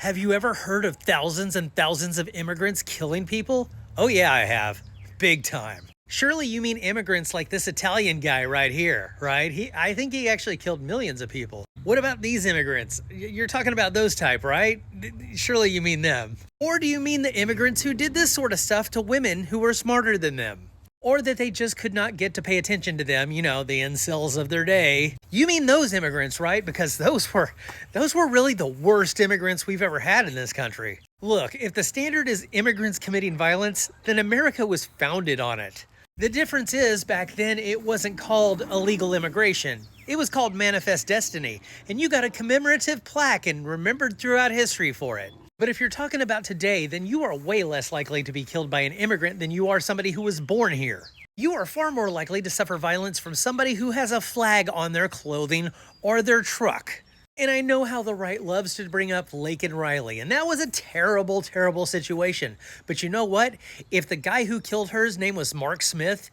Have you ever heard of thousands and thousands of immigrants killing people? Oh yeah, I have. Big time. Surely you mean immigrants like this Italian guy right here, right? I think he actually killed millions of people. What about these immigrants? You're talking about those type, right? Surely you mean them. Or do you mean the immigrants who did this sort of stuff to women who were smarter than them? Or that they just could not get to pay attention to them, the incels of their day. You mean those immigrants, right? Because those were really the worst immigrants we've ever had in this country. Look, if the standard is immigrants committing violence, then America was founded on it. The difference is, back then it wasn't called illegal immigration. It was called manifest destiny, and you got a commemorative plaque and remembered throughout history for it. But if you're talking about today, then you are way less likely to be killed by an immigrant than you are somebody who was born here. You are far more likely to suffer violence from somebody who has a flag on their clothing or their truck. And I know how the right loves to bring up Laken Riley, and that was a terrible, terrible situation. But you know what? If the guy who killed her's name was Mark Smith,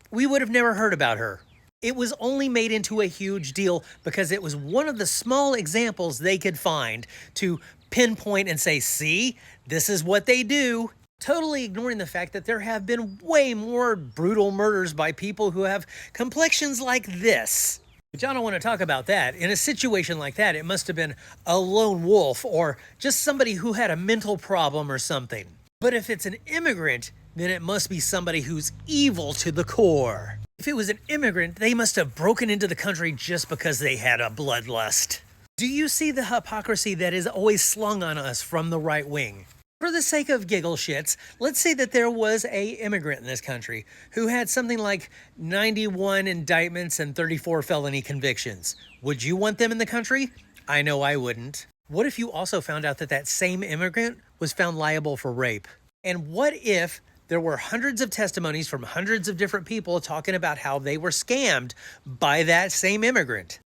we would have never heard about her. It was only made into a huge deal because it was one of the small examples they could find to pinpoint and say, see, this is what they do. Totally ignoring the fact that there have been way more brutal murders by people who have complexions like this. But y'all don't want to talk about that. In a situation like that, it must have been a lone wolf or just somebody who had a mental problem or something. But if it's an immigrant, then it must be somebody who's evil to the core. If it was an immigrant, they must have broken into the country just because they had a bloodlust. Do you see the hypocrisy that is always slung on us from the right wing? For the sake of giggle shits, let's say that there was an immigrant in this country who had something like 91 indictments and 34 felony convictions. Would you want them in the country? I know I wouldn't. What if you also found out that that same immigrant was found liable for rape? And what if there were hundreds of testimonies from hundreds of different people talking about how they were scammed by that same immigrant?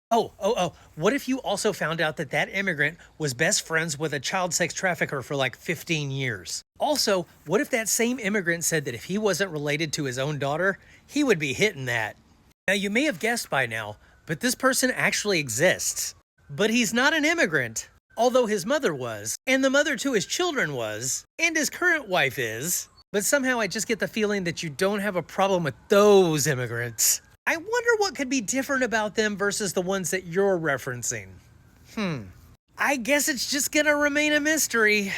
What if you also found out that that immigrant was best friends with a child sex trafficker for like 15 years? Also, what if that same immigrant said that if he wasn't related to his own daughter, he would be hitting that? Now, you may have guessed by now, but this person actually exists. But he's not an immigrant, although his mother was, and the mother to his children was, and his current wife is. But somehow I just get the feeling that you don't have a problem with those immigrants. I wonder what could be different about them versus the ones that you're referencing. I guess it's just gonna remain a mystery.